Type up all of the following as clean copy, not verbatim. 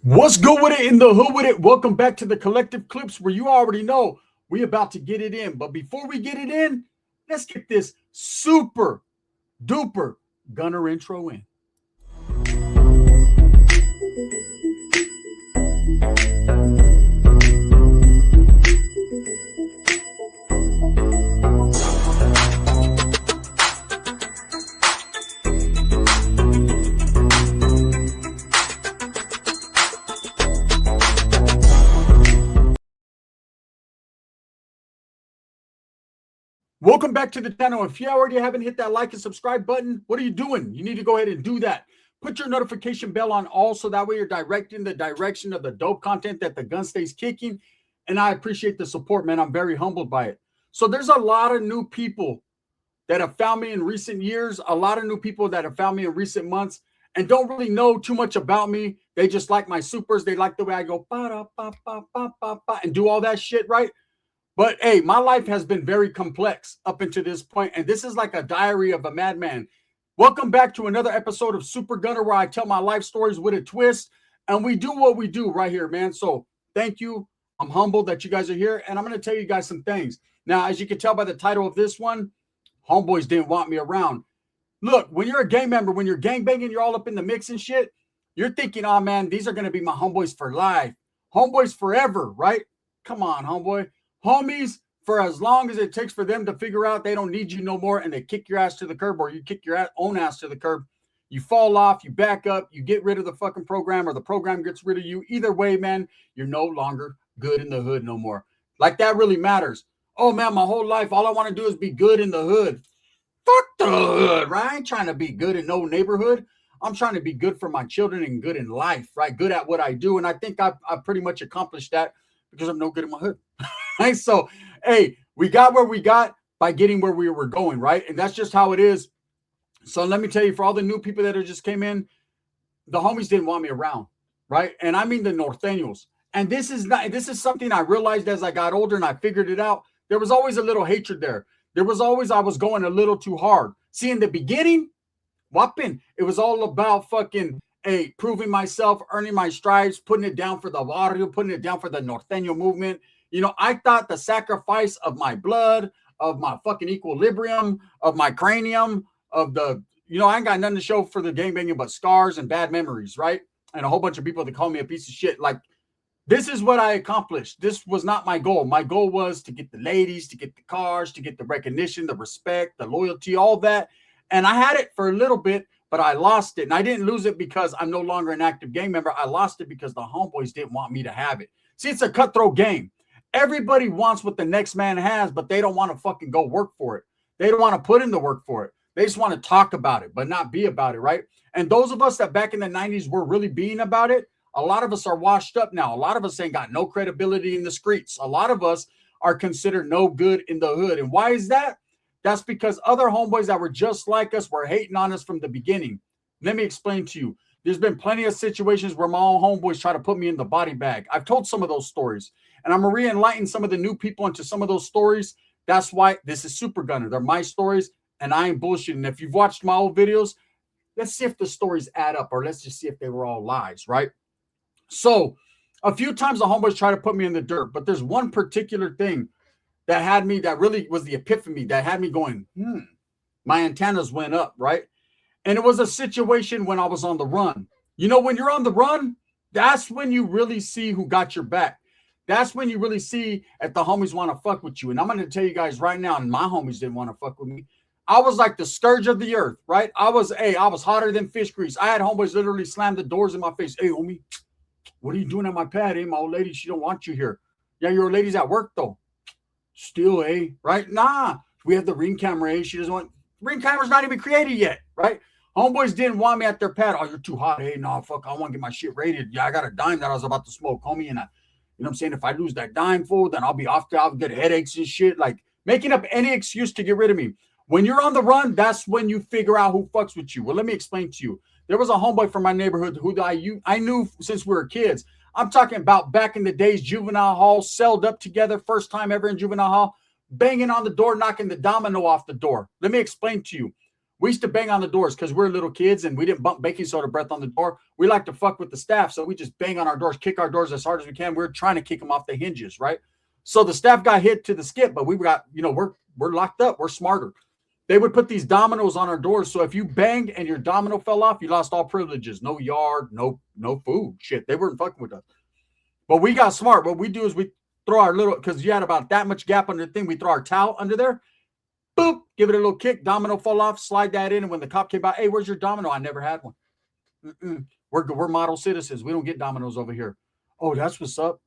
What's good with it in the hood with it? Welcome back to the Collective Clips where you already know we about to get it in. But before we get it in, let's get this super duper gunner intro in. Welcome back to the channel. If you already haven't hit that like and subscribe button, what are you doing? You need to go ahead and do that. Put your notification bell on all so that way you're directing the direction of the dope content that the gun stays kicking. And I appreciate the support, man. I'm very humbled by it. So there's a lot of new people that have found me in recent years, a lot of new people that have found me in recent months and don't really know too much about me. They just like my supers. They like the way I go and do all that shit, right? But hey, my life has been very complex up until this point, and this is like a diary of a madman. Welcome back to another episode of Super Gunner, where I tell my life stories with a twist, and we do what we do right here, man. So thank you. I'm humbled that you guys are here, and I'm going to tell you guys some things. Now, as you can tell by the title of this one, homeboys didn't want me around. Look, when you're a gang member, when you're gang banging, you're all up in the mix and shit, you're thinking, oh, man, these are going to be my homeboys for life. Homeboys forever, right? Come on, homeboy. Homies for as long as it takes for them to figure out they don't need you no more and they kick your ass to the curb, or you kick your own ass to the curb. You fall off, you back up, you get rid of the fucking program, or the program gets rid of you. Either way, man, you're no longer good in the hood no more. Like, that really matters. Oh, man, my whole life, all I want to do is be good in the hood. Fuck the hood, right? I ain't trying to be good in no neighborhood. I'm trying to be good for my children and good in life, right? Good at what I do. And I think I've pretty much accomplished that because I'm no good in my hood. Right? So, hey, we got where we got by getting where we were going, right? And that's just how it is. So let me tell you, for all the new people that just came in, the homies didn't want me around, right? And I mean the Norteños. And this is something I realized as I got older and I figured it out. There was always a little hatred there. There was always, I was going a little too hard. See, in the beginning, whopping, it was all about fucking, hey, proving myself, earning my stripes, putting it down for the barrio, putting it down for the Norteño movement. You know, I thought the sacrifice of my blood, of my fucking equilibrium, of my cranium, of the, I ain't got nothing to show for the gangbanging but scars and bad memories, right? And a whole bunch of people that call me a piece of shit. Like, this is what I accomplished. This was not my goal. My goal was to get the ladies, to get the cars, to get the recognition, the respect, the loyalty, all that. And I had it for a little bit, but I lost it. And I didn't lose it because I'm no longer an active gang member. I lost it because the homeboys didn't want me to have it. See, it's a cutthroat game. Everybody wants what the next man has, but they don't want to fucking go work for it. They don't want to put in the work for it. They just want to talk about it, but not be about it, right? And those of us that back in the 90s were really being about it, a lot of us are washed up now. A lot of us ain't got no credibility in the streets. A lot of us are considered no good in the hood. And why is that? That's because other homeboys that were just like us were hating on us from the beginning. Let me explain to you. There's been plenty of situations where my own homeboys try to put me in the body bag. I've told some of those stories. And I'm going to re-enlighten some of the new people into some of those stories. That's why this is Super Gunner. They're my stories, and I ain't bullshitting. If you've watched my old videos, let's see if the stories add up, or let's just see if they were all lies, right? So a few times the homeboys try to put me in the dirt, but there's one particular thing that had me, that really was the epiphany, that had me going, my antennas went up, right? And it was a situation when I was on the run. You know, when you're on the run, that's when you really see who got your back. That's when you really see if the homies want to fuck with you. And I'm going to tell you guys right now, and my homies didn't want to fuck with me. I was like the scourge of the earth, right? I was hotter than fish grease. I had homeboys literally slam the doors in my face. Hey, homie, what are you doing at my pad? Hey, my old lady, she don't want you here. Yeah, your lady's at work, though. Still, right? Nah, we have the ring camera, She doesn't want, ring camera's not even created yet, right? Homeboys didn't want me at their pad. Oh, you're too hot. Hey, no, fuck, I want to get my shit rated. Yeah, I got a dime that I was about to smoke, homie, and you know what I'm saying? If I lose that dime, fool, then I'll be off there. I'll get headaches and shit. Like, making up any excuse to get rid of me. When you're on the run, that's when you figure out who fucks with you. Well, let me explain to you. There was a homeboy from my neighborhood who I knew since we were kids. I'm talking about back in the days, juvenile hall, celled up together, first time ever in juvenile hall, banging on the door, knocking the domino off the door. Let me explain to you. We used to bang on the doors because we're little kids and we didn't bump baking soda breath on the door. We like to fuck with the staff. So we just bang on our doors, kick our doors as hard as we can. We're trying to kick them off the hinges, right? So the staff got hit to the skip, but we got, we're locked up. We're smarter. They would put these dominoes on our doors. So if you banged and your domino fell off, you lost all privileges. No yard, no food. Shit. They weren't fucking with us. But we got smart. What we do is we throw our little, because you had about that much gap under the thing, we throw our towel under there. Boop, give it a little kick, domino fall off, slide that in. And when the cop came by, hey, where's your domino? I never had one. We're model citizens. We don't get dominoes over here. Oh, that's what's up.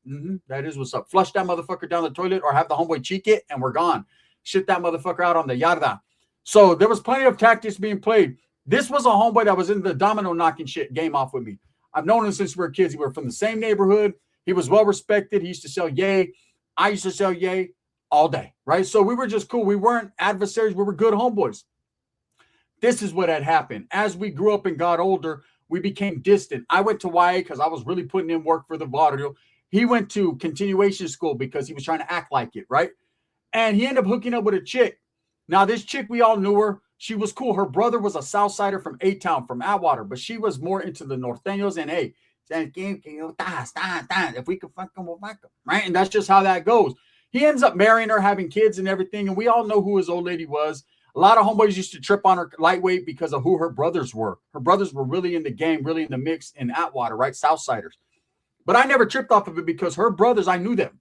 That is what's up. Flush that motherfucker down the toilet or have the homeboy cheek it and we're gone. Shit that motherfucker out on the yarda. So there was plenty of tactics being played. This was a homeboy that was in the domino knocking shit game off with me. I've known him since we were kids. We were from the same neighborhood. He was well respected. He used to sell yay. I used to sell yay all day, right? So we were just cool. We weren't adversaries. We were good homeboys. This is what had happened. As we grew up and got older, we became distant. I went to YA because I was really putting in work for the vaudeville. He went to continuation school because he was trying to act like it, right? And he ended up hooking up with a chick. Now, this chick, we all knew her. She was cool. Her brother was a Southsider from A-Town, from Atwater, but she was more into the Norteños and, hey, if we could fuck them, we'll fuck them, right? And that's just how that goes. He ends up marrying her, having kids and everything, and we all know who his old lady was. A lot of homeboys used to trip on her lightweight because of who her brothers were. Her brothers were really in the game, really in the mix in Atwater, right? Southsiders. But I never tripped off of it because her brothers, I knew them.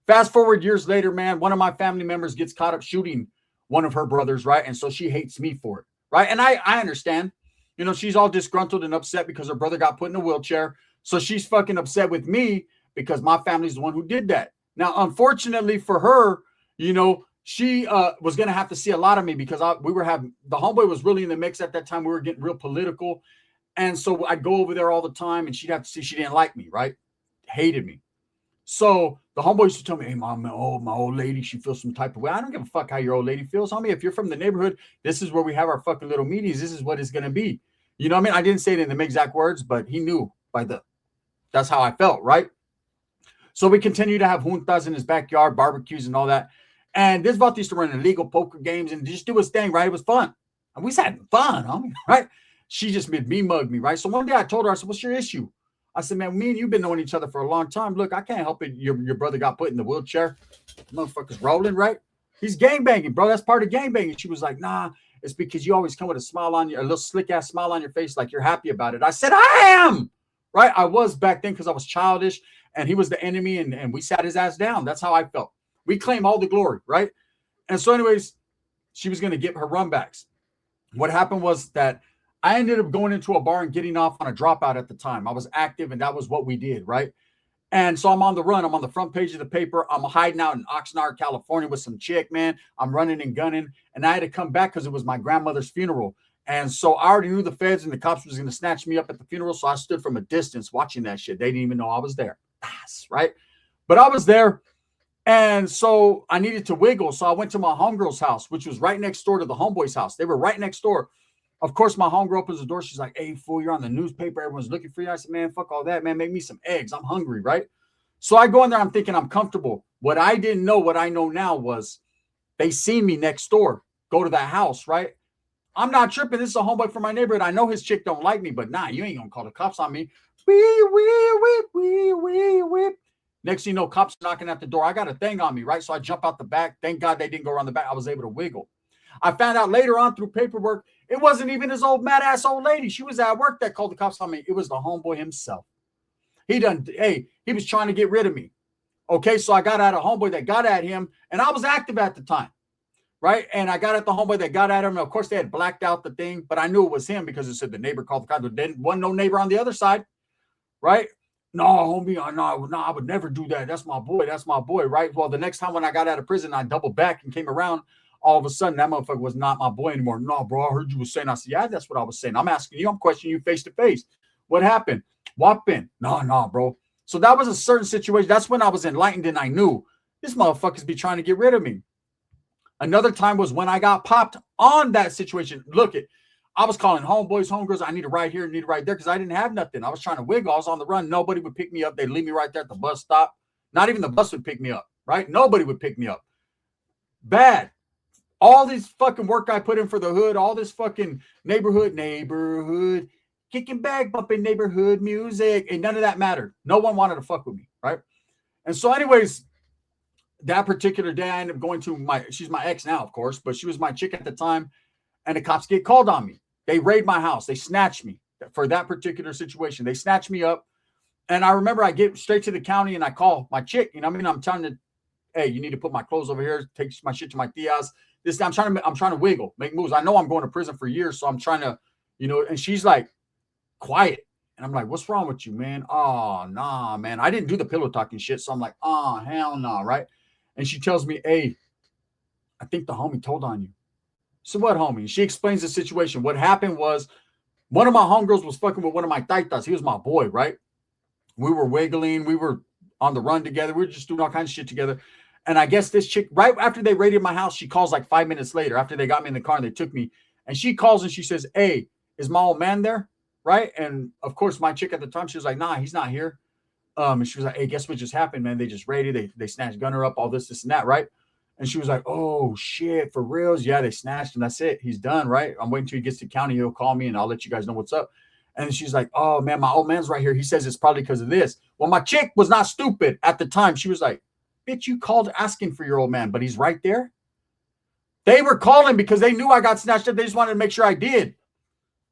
Fast forward years later, man, one of my family members gets caught up shooting one of her brothers, right? And so she hates me for it, right? And I understand. She's all disgruntled and upset because her brother got put in a wheelchair. So she's fucking upset with me because my family's the one who did that. Now, unfortunately for her, she was going to have to see a lot of me because the homeboy was really in the mix at that time. We were getting real political. And so I'd go over there all the time and she'd have to see she didn't like me, right? Hated me. So the homeboy used to tell me, hey, mom, my old lady, she feels some type of way. I don't give a fuck how your old lady feels. Homie, if you're from the neighborhood, this is where we have our fucking little meetings. This is what it's going to be. You know what I mean? I didn't say it in the exact words, but he knew that's how I felt, right? So we continue to have juntas in his backyard, barbecues and all that. And this vato used to run illegal poker games and just do his thing, right? It was fun. And we was having fun, homie, right? She just made me mug me, right? So one day I told her, I said, what's your issue? I said, man, me and you've been knowing each other for a long time. Look, I can't help it. Your brother got put in the wheelchair. Motherfucker's rolling, right? He's gangbanging, bro. That's part of gangbanging. She was like, nah, it's because you always come with a little slick ass smile on your face like you're happy about it. I said, I am, right? I was back then because I was childish and he was the enemy and we sat his ass down. That's how I felt. We claim all the glory, right? And so anyways, she was going to get her runbacks. What happened was that I ended up going into a bar and getting off on a dropout at the time. I was active and that was what we did, right? And so I'm on the run. I'm on the front page of the paper. I'm hiding out in Oxnard, California with some chick, man. I'm running and gunning. And I had to come back because it was my grandmother's funeral. And so I already knew the feds and the cops was going to snatch me up at the funeral. So I stood from a distance watching that shit. They didn't even know I was there. Right? But I was there. And so I needed to wiggle. So I went to my homegirl's house, which was right next door to the homeboy's house. They were right next door. Of course, my homegirl opens the door. She's like, hey, fool, you're on the newspaper. Everyone's looking for you. I said, man, fuck all that, man. Make me some eggs. I'm hungry, right? So I go in there. I'm thinking I'm comfortable. What I didn't know, what I know now was they seen me next door, go to that house, right? I'm not tripping. This is a homeboy from my neighborhood. I know his chick don't like me, but nah, you ain't going to call the cops on me. Wee. Next thing you know, cops knocking at the door. I got a thing on me, right? So I jump out the back. Thank God they didn't go around the back. I was able to wiggle. I found out later on through paperwork, it wasn't even his old mad-ass old lady. She was at work that called the cops on me. It was the homeboy himself. He was trying to get rid of me. Okay, so I got at a homeboy that got at him, and I was active at the time, right? And I got at the homeboy that got at him. And of course, they had blacked out the thing, but I knew it was him because it said the neighbor called the cops. There wasn't no neighbor on the other side, right? No, homie, no, I would never do that. That's my boy, right? Well, the next time when I got out of prison, I doubled back and came around. All of a sudden, that motherfucker was not my boy anymore. No, bro, I heard you were saying. I said, yeah, that's what I was saying. I'm asking you. I'm questioning you face to face. What happened? What been? No, bro. So that was a certain situation. That's when I was enlightened and I knew this motherfuckers be trying to get rid of me. Another time was when I got popped on that situation. Look, I was calling homeboys, homegirls. I need a ride here, need a ride there because I didn't have nothing. I was trying to wiggle. I was on the run. Nobody would pick me up. They'd leave me right there at the bus stop. Not even the bus would pick me up, right? Nobody would pick me up. Bad. All this fucking work I put in for the hood, all this fucking neighborhood, kicking back, bumping neighborhood music, and none of that mattered. No one wanted to fuck with me, right? And so, anyways, that particular day, I ended up going to she's my ex now, of course, but she was my chick at the time, and the cops get called on me. They raid my house. They snatched me for that particular situation. They snatched me up, and I remember I get straight to the county and I call my chick. You know what I mean? I'm telling her, hey, you need to put my clothes over here, take my shit to my tias. This I'm trying to wiggle, make moves. I know I'm going to prison for years, so I'm trying to, and she's like, quiet. And I'm like, what's wrong with you, man? Oh, nah, man. I didn't do the pillow talking shit. So I'm like, oh, hell no, right? And she tells me, hey, I think the homie told on you. So what, homie? She explains the situation. What happened was one of my homegirls was fucking with one of my taitas. He was my boy, right? We were wiggling. We were on the run together. We were just doing all kinds of shit together. And I guess this chick, right after they raided my house, she calls like 5 minutes later after they got me in the car and they took me. And she calls and she says, hey, is my old man there? Right. And of course, my chick at the time, she was like, nah, he's not here. And she was like, hey, guess what just happened, man? They just raided. They snatched Gunner up, all this and that. Right. And she was like, oh, shit, for reals? Yeah, they snatched him. That's it. He's done. Right. I'm waiting till he gets to county. He'll call me and I'll let you guys know what's up. And she's like, oh, man, my old man's right here. He says it's probably because of this. Well, my chick was not stupid at the time. She was like, bitch, you called asking for your old man, but he's right there. They were calling because they knew I got snatched up. They just wanted to make sure I did.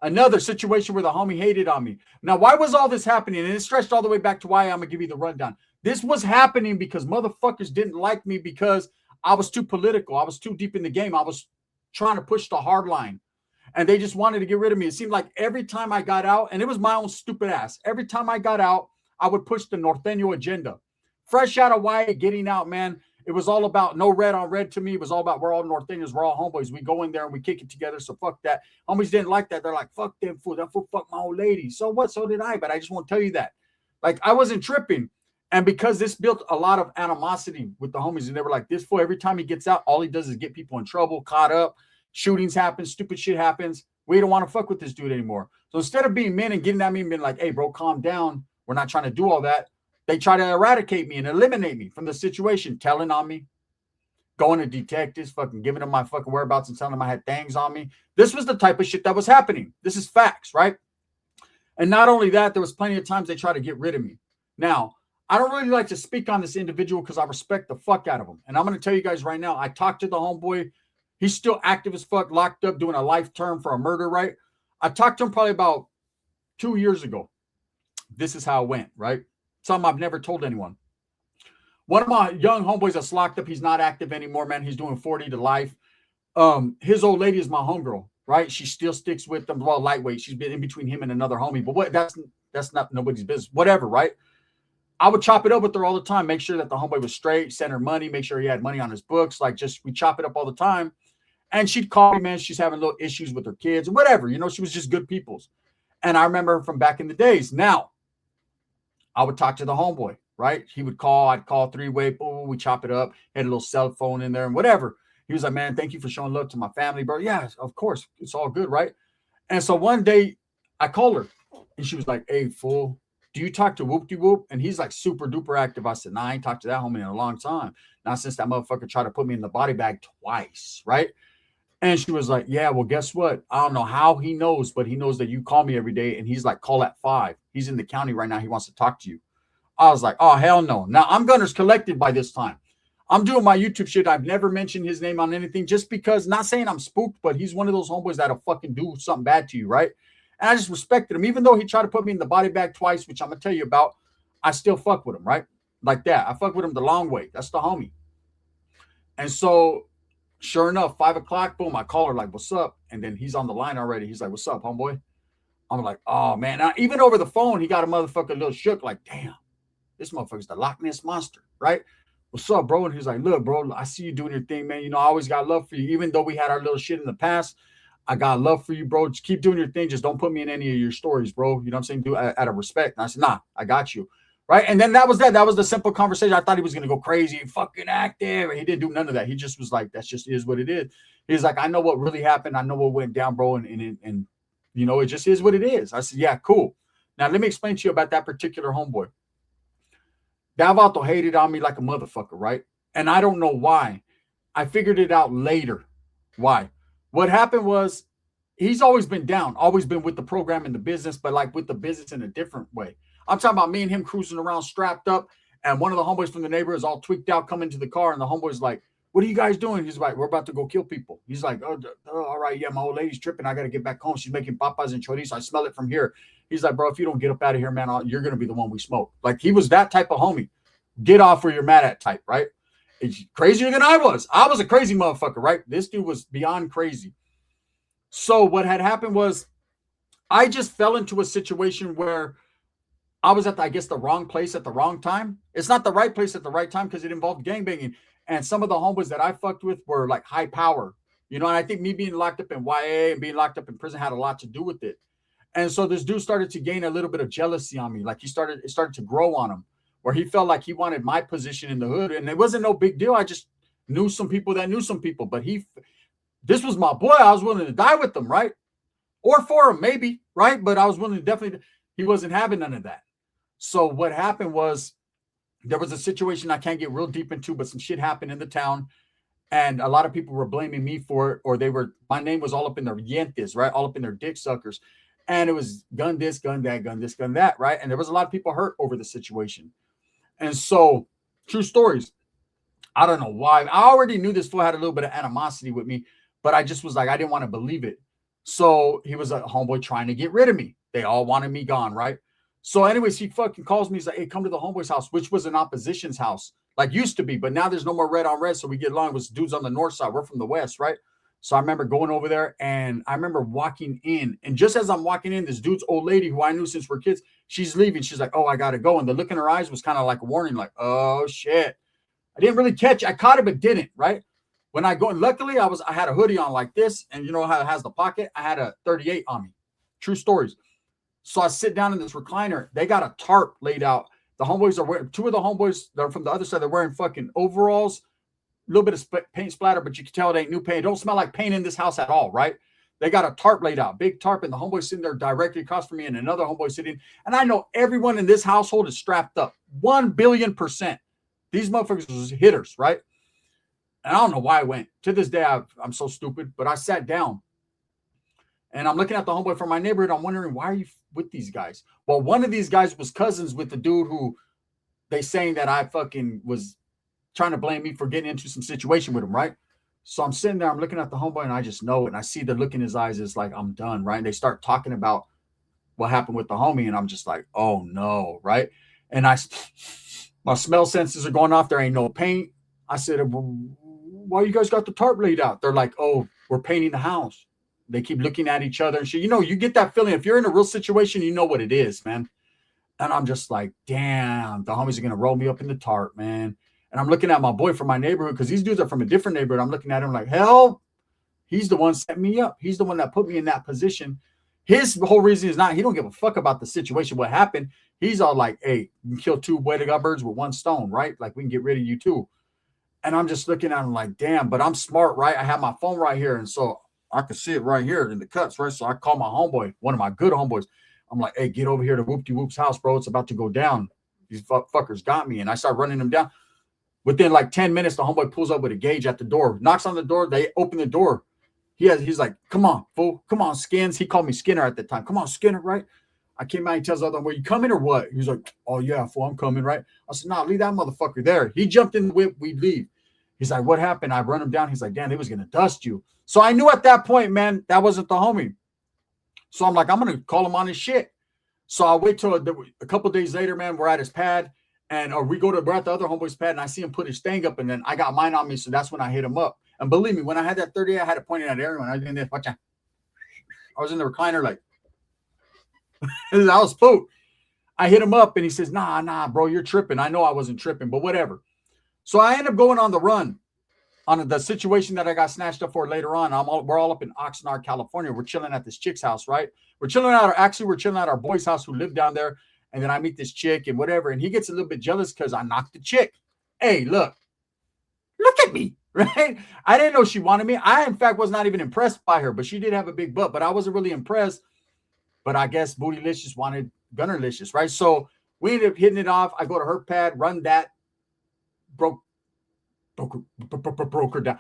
Another situation where the homie hated on me. Now, why was all this happening? And it stretched all the way back to why I'm going to give you the rundown. This was happening because motherfuckers didn't like me because I was too political. I was too deep in the game. I was trying to push the hard line. And they just wanted to get rid of me. It seemed like every time I got out, and it was my own stupid ass, every time I got out, I would push the Norteño agenda. Fresh out of Wyatt, getting out, man. It was all about no red on red to me. It was all about we're all Norteños, we're all homeboys. We go in there and we kick it together. So fuck that. Homies didn't like that. They're like, fuck them fool. That fool fuck my old lady. So what? So did I. But I just won't tell you that. Like, I wasn't tripping. And because this built a lot of animosity with the homies, and they were like, this fool, every time he gets out, all he does is get people in trouble, caught up. Shootings happen, stupid shit happens. We don't want to fuck with this dude anymore. So instead of being men and getting at me and being like, hey, bro, calm down. We're not trying to do all that. They try to eradicate me and eliminate me from the situation, telling on me, going to detectives, fucking giving them my fucking whereabouts and telling them I had things on me. This was the type of shit that was happening. This is facts, right? And not only that, there was plenty of times they tried to get rid of me. Now, I don't really like to speak on this individual because I respect the fuck out of him. And I'm going to tell you guys right now, I talked to the homeboy. He's still active as fuck, locked up, doing a life term for a murder, right? I talked to him probably about 2 years ago. This is how it went, right? Something I've never told anyone. One of my young homeboys that's locked up, he's not active anymore, man. He's doing 40 to life. His old lady is my homegirl, right? She still sticks with them. Well, lightweight. She's been in between him and another homie. But what? That's not nobody's business. Whatever, right? I would chop it up with her all the time, make sure that the homeboy was straight, send her money, make sure he had money on his books. Like, just we chop it up all the time. And she'd call me, man. She's having little issues with her kids, whatever. She was just good people's. And I remember her from back in the days. Now, I would talk to the homeboy, right? He would call. I'd call three-way. Boom, we chop it up. Had a little cell phone in there and whatever. He was like, man, thank you for showing love to my family, bro. Yeah, of course. It's all good, right? And so one day I called her and she was like, hey, fool, do you talk to Whoop-de-Whoop? And he's like super duper active. I said, nah, I ain't talked to that homie in a long time. Not since that motherfucker tried to put me in the body bag twice, right? And she was like, yeah, well, guess what? I don't know how he knows, but he knows that you call me every day. And he's like, call at 5. He's in the county right now. He wants to talk to you. I was like, oh, hell no. Now, I'm Gunner's Collected by this time. I'm doing my YouTube shit. I've never mentioned his name on anything just because, not saying I'm spooked, but he's one of those homeboys that'll fucking do something bad to you, right? And I just respected him. Even though he tried to put me in the body bag twice, which I'm going to tell you about, I still fuck with him, right? Like that. I fuck with him the long way. That's the homie. And so, sure enough, 5 o'clock, boom, I call her like, what's up? And then he's on the line already. He's like, what's up, homeboy? I'm like, oh, man. Now, even over the phone, he got a motherfucker a little shook, like, damn, this motherfucker's the Loch Ness Monster, right? What's up, bro? And he's like, look, bro, I see you doing your thing, man. I always got love for you. Even though we had our little shit in the past, I got love for you, bro. Just keep doing your thing. Just don't put me in any of your stories, bro. You know what I'm saying? Do it out of respect. And I said, nah, I got you. Right. And then that was that. That was the simple conversation. I thought he was going to go crazy and fucking active. And he didn't do none of that. He just was like, that's just is what it is. He's like, I know what really happened. I know what went down, bro. And it just is what it is. I said, yeah, cool. Now, let me explain to you about that particular homeboy. Davato hated on me like a motherfucker, right? And I don't know why. I figured it out later. Why? What happened was he's always been down, always been with the program and the business, but like with the business in a different way. I'm talking about me and him cruising around strapped up, and one of the homeboys from the neighborhood is all tweaked out, coming to the car, and the homeboy's like, "What are you guys doing?" He's like, "We're about to go kill people." He's like, "Oh, all right, yeah, my old lady's tripping. I got to get back home. She's making papas and chorizo. I smell it from here." He's like, "Bro, if you don't get up out of here, man, you're gonna be the one we smoke." Like he was that type of homie. Get off where you're mad at type, right? It's crazier than I was. I was a crazy motherfucker, right? This dude was beyond crazy. So what had happened was I just fell into a situation where I was at, I guess, the wrong place at the wrong time. It's not the right place at the right time because it involved gangbanging. And some of the homeboys that I fucked with were like high power, and I think me being locked up in YA and being locked up in prison had a lot to do with it. And so this dude started to gain a little bit of jealousy on me. Like it started to grow on him, where he felt like he wanted my position in the hood. And it wasn't no big deal. I just knew some people that knew some people. But this was my boy. I was willing to die with him, right? Or for him, maybe, right? But I was willing to definitely, he wasn't having none of that. So what happened was there was a situation I can't get real deep into, but some shit happened in the town. And a lot of people were blaming me for it, or my name was all up in their yentes, right? All up in their dick suckers. And it was gun this, gun that, gun this, gun that, right? And there was a lot of people hurt over the situation. And so, true stories. I don't know why. I already knew this fool had a little bit of animosity with me, but I just was like, I didn't want to believe it. So he was a homeboy trying to get rid of me. They all wanted me gone, right? So anyways, he fucking calls me. He's like, "Hey, come to the homeboy's house," which was an opposition's house, like used to be. But now there's no more red on red, so we get along. It was dudes on the north side. We're from the west, right? So I remember going over there, and I remember walking in. And just as I'm walking in, this dude's old lady, who I knew since we're kids, she's leaving. She's like, "Oh, I got to go." And the look in her eyes was kind of like a warning, like, "Oh, shit." I didn't really catch it. I caught it, but didn't, right? When I go, and luckily I had a hoodie on like this, and you know how it has the pocket? I had a 38 on me. True stories. So I sit down in this recliner. They got a tarp laid out. The homeboys are wearing, two of the homeboys that are from the other side, they're wearing fucking overalls, a little bit of paint splatter, but you can tell it ain't new paint. It don't smell like paint in this house at all, right? They got a tarp laid out, big tarp, and the homeboy sitting there directly across from me, and another homeboy sitting. And I know everyone in this household is strapped up, 1,000,000,000%. These motherfuckers was hitters, right? And I don't know why I went. To this day, I'm so stupid, but I sat down. And I'm looking at the homeboy from my neighborhood. I'm wondering, why are you with these guys? Well, one of these guys was cousins with the dude who they saying that I fucking was trying to blame me for getting into some situation with him, right? So I'm sitting there, I'm looking at the homeboy, and I just know it. And I see the look in his eyes is like, I'm done, right? And they start talking about what happened with the homie, and I'm just like, oh no, right? And my smell senses are going off. There ain't no paint. I said, well, why you guys got the tarp laid out? They're like, oh, we're painting the house. They keep looking at each other and shit. You get that feeling. If you're in a real situation, you know what it is, man. And I'm just like, damn, the homies are going to roll me up in the tarp, man. And I'm looking at my boy from my neighborhood, because these dudes are from a different neighborhood. I'm looking at him like, hell, he's the one set me up. He's the one that put me in that position. His whole reason is not, he don't give a fuck about the situation, what happened. He's all like, hey, you can kill two birds with one stone, right? Like, we can get rid of you too. And I'm just looking at him like, damn, but I'm smart, right? I have my phone right here. And so I can see it right here in the cuts, right? So I call my homeboy, one of my good homeboys. I'm like, hey, get over here to Whoop-de-Whoop's house, bro. It's about to go down. These fuckers got me. And I start running them down. Within like 10 minutes, the homeboy pulls up with a gauge at the door, knocks on the door. They open the door. He's like, come on, fool. Come on, Skins. He called me Skinner at the time. Come on, Skinner, right? I came out, he tells the other one, "Were you coming or what?" He's like, "Oh, yeah, fool, I'm coming, right?" I said, "Nah, leave that motherfucker there." He jumped in the whip. We leave. He's like, "What happened?" I run him down. He's like, "Damn, they was going to dust you." So I knew at that point, man, that wasn't the homie. So I'm like, I'm going to call him on his shit. So I wait till a couple of days later, man, we're at his pad. And we're at the other homeboy's pad, and I see him put his thing up, and then I got mine on me, so that's when I hit him up. And believe me, when I had that 30, I had it pointed at everyone. I was in there, I was in the recliner like, I was spooked. I hit him up, and he says, nah, bro, you're tripping. I know I wasn't tripping, but whatever. So I end up going on the run on the situation that I got snatched up for later on. We're all up in Oxnard, California. We're chilling at this chick's house, right? We're chilling at our boy's house who lived down there. And then I meet this chick and whatever. And he gets a little bit jealous because I knocked the chick. Hey, look at me, right? I didn't know she wanted me. I, in fact, was not even impressed by her, but she did have a big butt, but I wasn't really impressed. But I guess Bootylicious wanted Gunnerlicious, right? So we ended up hitting it off. I go to her pad, run that, broke her down.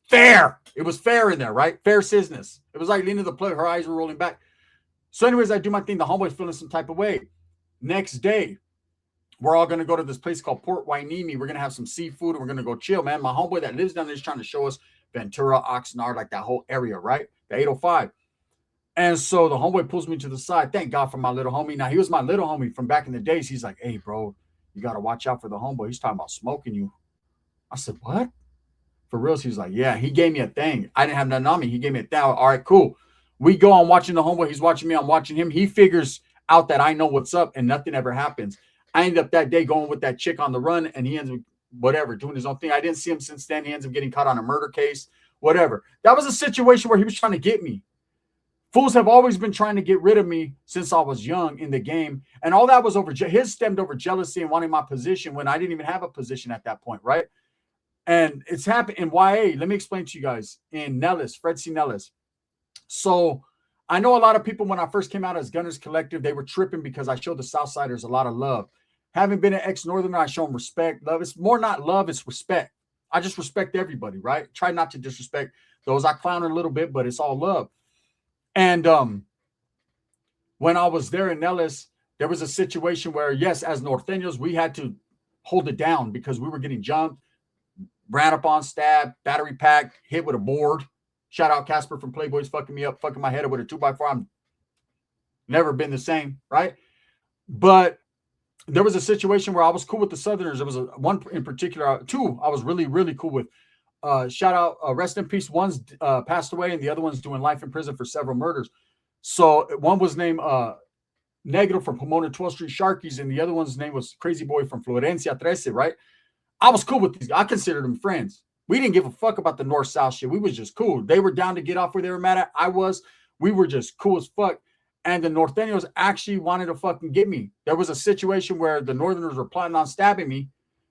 fair. It was fair in there, right? Fair business. It was like leaning the plate. Her eyes were rolling back. So anyways, I do my thing. The homeboy's feeling some type of way. Next day, we're all going to go to this place called Port Wainimi. We're going to have some seafood and we're going to go chill, man. My homeboy that lives down there is trying to show us Ventura, Oxnard, like that whole area, right? The 805. And so the homeboy pulls me to the side. Thank God for my little homie. Now, he was my little homie from back in the days. He's like, hey, bro, you got to watch out for the homeboy. He's talking about smoking you. I said, what? For real? He's like, yeah, he gave me a thing. I didn't have nothing on me. He gave me a thing. All right, cool. We go on watching the homeboy. He's watching me. I'm watching him. He figures out that I know what's up and nothing ever happens. I ended up that day going with that chick on the run and he ends up whatever, doing his own thing. I didn't see him since then. He ends up getting caught on a murder case, whatever. That was a situation where he was trying to get me. Fools have always been trying to get rid of me since I was young in the game. And all that was over, his stemmed over jealousy and wanting my position when I didn't even have a position at that point, right? And it's happened in YA. Let me explain to you guys. In Nellis, Fred C. Nellis. So I know a lot of people when I first came out as Gunners Collective, they were tripping because I showed the Southsiders a lot of love. Having been an ex-Northerner, I show them respect, love. It's more not love, it's respect. I just respect everybody, right? Try not to disrespect those. I clown a little bit, but it's all love. And when I was there in Nellis, there was a situation where, yes, as Norteños, we had to hold it down because we were getting jumped, ran up on, stabbed, battery packed, hit with a board. Shout out Casper from Playboy's fucking me up, fucking my head up with a 2x4. I'm never been the same, right? But there was a situation where I was cool with the Southerners. There was one in particular, two I was really, really cool with. Shout out, rest in peace. One's passed away and the other one's doing life in prison for several murders. So one was named Negro from Pomona 12th Street Sharkies, and the other one's name was Crazy Boy from Florencia 13, right? I was cool with these. I considered them friends. We didn't give a fuck about the north-south shit. We was just cool. They were down to get off where they were mad at. I was. We were just cool as fuck. And the Norteños actually wanted to fucking get me. There was a situation where the Northerners were plotting on stabbing me.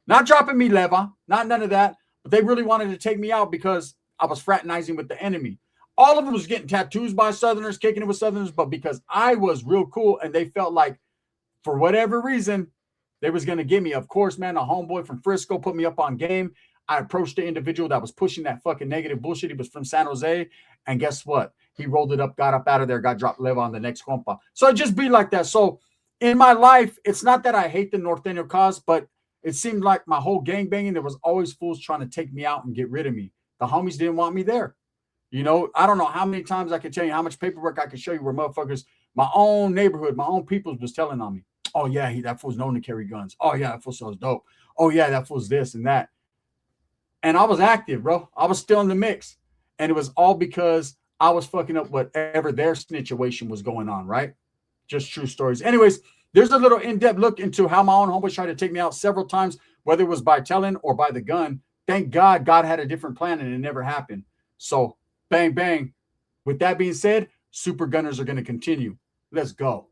Not dropping me, Leva. Not none of that. But they really wanted to take me out because I was fraternizing with the enemy. All of them was getting tattoos by Southerners, kicking it with Southerners. But because I was real cool and they felt like, for whatever reason, they was going to get me. Of course, man, a homeboy from Frisco put me up on game. I approached the individual that was pushing that fucking negative bullshit. He was from San Jose. And guess what? He rolled it up, got up out of there, got dropped Leva on the next compa. So it just be like that. So in my life, it's not that I hate the Norteño cause, but it seemed like my whole gang banging, there was always fools trying to take me out and get rid of me. The homies didn't want me there. You know, I don't know how many times I could tell you how much paperwork I could show you where motherfuckers, my own neighborhood, my own peoples was telling on me. Oh, yeah, that fool's known to carry guns. Oh, yeah, that fool sells dope. Oh, yeah, that fool's this and that. And I was active, bro. I was still in the mix. And it was all because I was fucking up whatever their situation was going on, right? Just true stories. Anyways, there's a little in-depth look into how my own homeboy tried to take me out several times, whether it was by telling or by the gun. Thank God, God had a different plan and it never happened. So, bang, bang. With that being said, Super Gunners are going to continue. Let's go.